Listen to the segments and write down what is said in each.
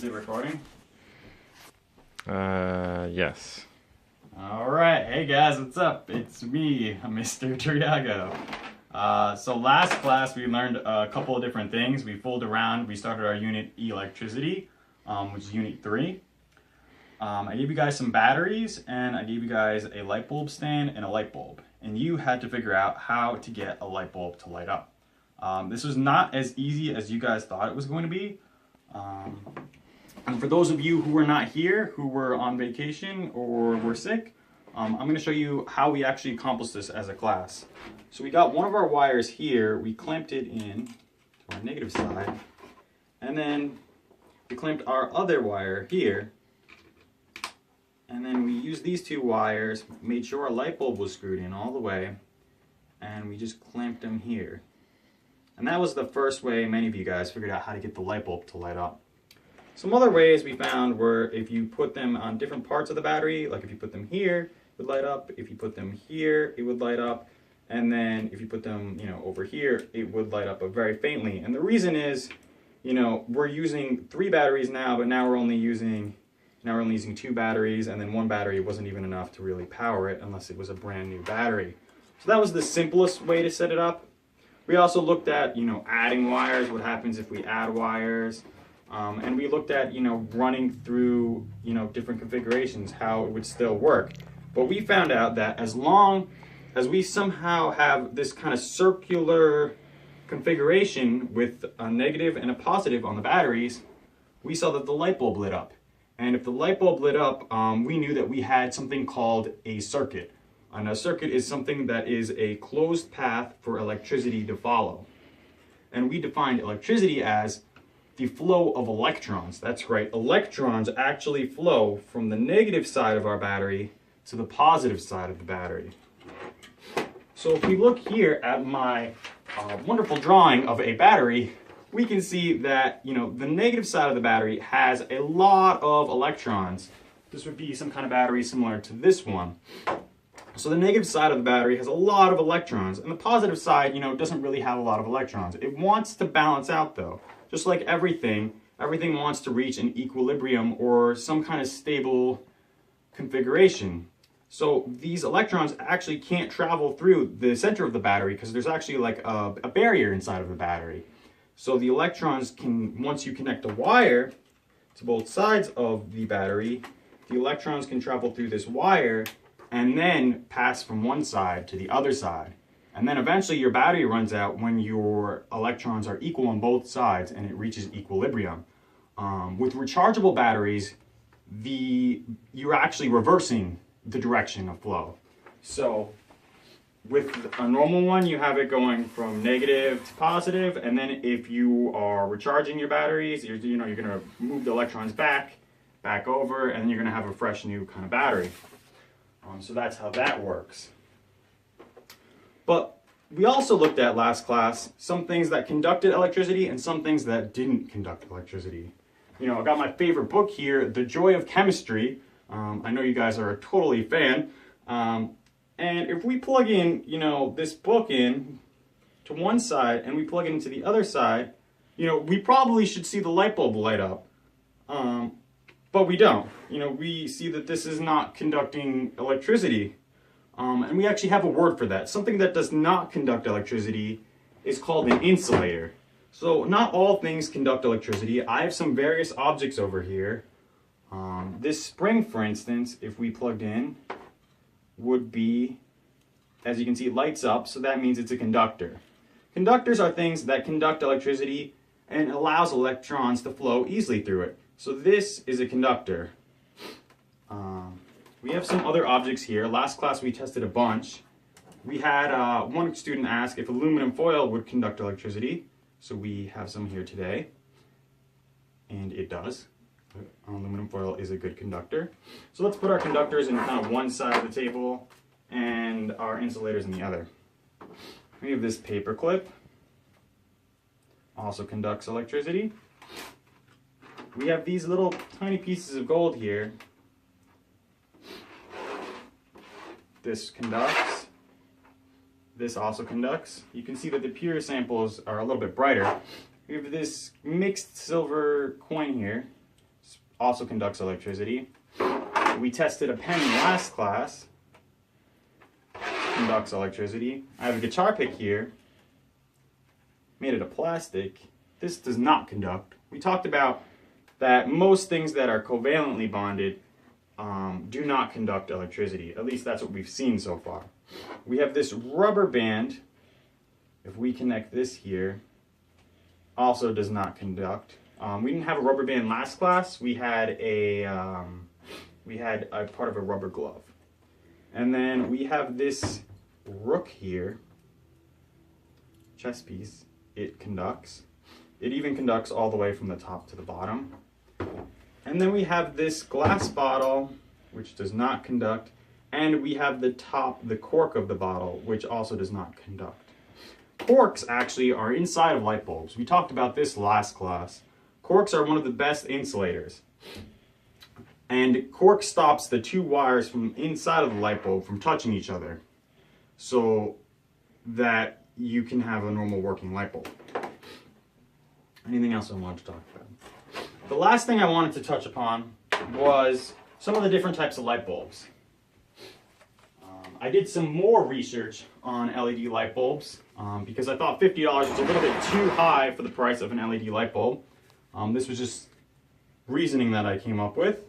it recording? Yes. Alright, hey guys, what's up? It's me, Mr. Triago. So last class we learned a couple of different things. We fooled around, we started our unit electricity, which is unit 3. I gave you guys some batteries and I gave you guys a light bulb stand and a light bulb. And you had to figure out how to get a light bulb to light up. This was not as easy as you guys thought it was going to be. And for those of you who were not here, who were on vacation or were sick, I'm going to show you how we actually accomplished this as a class. So we got one of our wires here, we clamped it in to our negative side, and then we clamped our other wire here, and then we used these two wires, made sure our light bulb was screwed in all the way, and we just clamped them here. And that was the first way many of you guys figured out how to get the light bulb to light up. Some other ways we found were if you put them on different parts of the battery, like if you put them here, it would light up. If you put them here, it would light up. And then if you put them, over here, it would light up very faintly. And the reason is, we're using 3 batteries now, but now we're only using 2 batteries, and then 1 battery wasn't even enough to really power it unless it was a brand new battery. So that was the simplest way to set it up. We also looked at, adding wires, what happens if we add wires. And we looked at, running through, different configurations, how it would still work. But we found out that as long as we somehow have this kind of circular configuration with a negative and a positive on the batteries, we saw that the light bulb lit up. And if the light bulb lit up, we knew that we had something called a circuit. And a circuit is something that is a closed path for electricity to follow. And we defined electricity as the flow of electrons. That's right, electrons actually flow from the negative side of our battery to the positive side of the battery. So if we look here at my wonderful drawing of a battery, we can see that the negative side of the battery has a lot of electrons. This would be some kind of battery similar to this one. So the negative side of the battery has a lot of electrons, and the positive side, doesn't really have a lot of electrons. It wants to balance out though. Just like everything wants to reach an equilibrium or some kind of stable configuration. So these electrons actually can't travel through the center of the battery because there's actually like a barrier inside of the battery. So the electrons can, once you connect a wire to both sides of the battery, the electrons can travel through this wire and then pass from one side to the other side. And then eventually your battery runs out when your electrons are equal on both sides and it reaches equilibrium. With rechargeable batteries, you're actually reversing the direction of flow. So with a normal one, you have it going from negative to positive, and then if you are recharging your batteries, you're going to move the electrons back over, and then you're going to have a fresh new kind of battery. So that's how that works. But we also looked at last class some things that conducted electricity and some things that didn't conduct electricity. I got my favorite book here, The Joy of Chemistry. I know you guys are a totally fan. And if we plug in, this book in to one side and we plug it into the other side, we probably should see the light bulb light up. But we don't. We see that this is not conducting electricity. And we actually have a word for that. Something that does not conduct electricity is called an insulator. So not all things conduct electricity. I have some various objects over here. This spring, for instance, if we plugged in, would be, as you can see, it lights up, so that means it's a conductor. Conductors are things that conduct electricity and allows electrons to flow easily through it. So this is a conductor. We have some other objects here. Last class we tested a bunch. We had one student ask if aluminum foil would conduct electricity. So we have some here today. And it does. Aluminum foil is a good conductor. So let's put our conductors in kind of one side of the table and our insulators in the other. We have this paper clip. Also conducts electricity. We have these little tiny pieces of gold here. This conducts. This also conducts. You can see that the pure samples are a little bit brighter. We have this mixed silver coin here. also conducts electricity. We tested a pen in last class, conducts electricity. I have a guitar pick here, made it of plastic. This does not conduct. We talked about that most things that are covalently bonded do not conduct electricity. At least that's what we've seen so far. We have this rubber band. If we connect this here, also does not conduct. We didn't have a rubber band last class. We had a part of a rubber glove. And then we have this rook here, chess piece. It conducts. It even conducts all the way from the top to the bottom. And then we have this glass bottle, which does not conduct. And we have the cork of the bottle, which also does not conduct. Corks actually are inside of light bulbs. We talked about this last class. Corks are one of the best insulators. And cork stops the two wires from inside of the light bulb from touching each other so that you can have a normal working light bulb. Anything else I wanted to talk about? The last thing I wanted to touch upon was some of the different types of light bulbs. I did some more research on LED light bulbs because I thought $50 was a little bit too high for the price of an LED light bulb. This was just reasoning that I came up with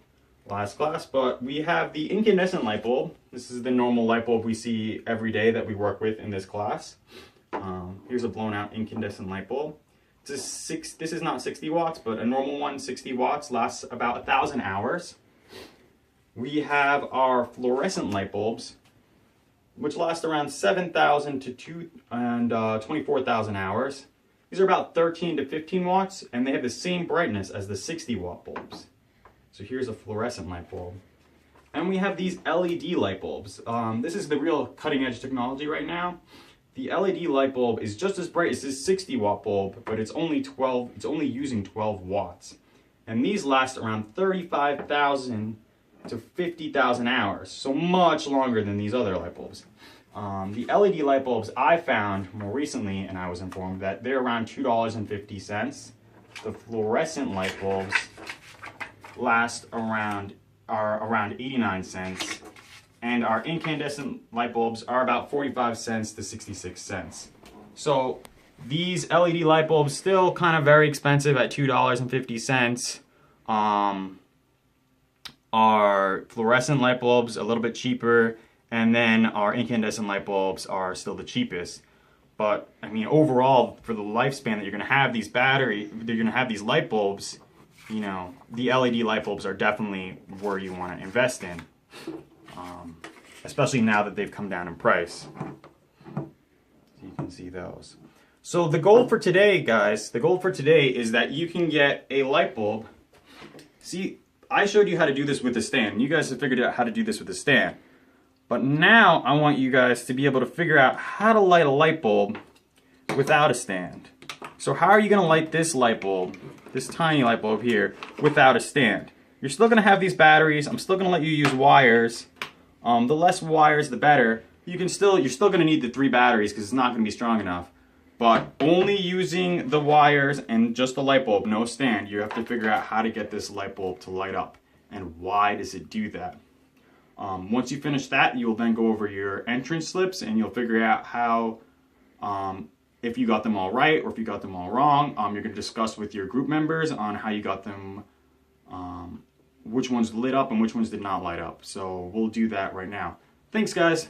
last class, but we have the incandescent light bulb. This is the normal light bulb we see every day that we work with in this class. Here's a blown out incandescent light bulb. This is not 60 watts, but a normal one, 60 watts, lasts about 1,000 hours. We have our fluorescent light bulbs, which last around 7,000 to 24,000 hours. These are about 13 to 15 watts, and they have the same brightness as the 60 watt bulbs. So here's a fluorescent light bulb. And we have these LED light bulbs. This is the real cutting edge technology right now. The LED light bulb is just as bright as this 60 watt bulb, but it's only using 12 watts. And these last around 35,000 to 50,000 hours, so much longer than these other light bulbs. The LED light bulbs I found more recently, and I was informed that they're around $2.50. The fluorescent light bulbs are around 89 cents, and our incandescent light bulbs are about 45 cents to 66 cents. So these LED light bulbs still kind of very expensive at $2.50. Our fluorescent light bulbs a little bit cheaper, and then our incandescent light bulbs are still the cheapest. But I mean, overall, for the lifespan that you're going to have these light bulbs, you know, the LED light bulbs are definitely where you want to invest in, especially now that they've come down in price. So you can see those. So the goal for today, guys, is that you can get a light bulb. See, I showed you how to do this with the stand. You guys have figured out how to do this with the stand. But now I want you guys to be able to figure out how to light a light bulb without a stand. So how are you going to light this light bulb, this tiny light bulb here, without a stand? You're still going to have these batteries. I'm still going to let you use wires. The less wires, the better. You're still going to need the 3 batteries because it's not going to be strong enough. But only using the wires and just the light bulb, no stand, you have to figure out how to get this light bulb to light up. And why does it do that? Once you finish that, you'll then go over your entrance slips and you'll figure out how, if you got them all right or if you got them all wrong. You're going to discuss with your group members on how you got them, which ones lit up and which ones did not light up. So we'll do that right now. Thanks, guys.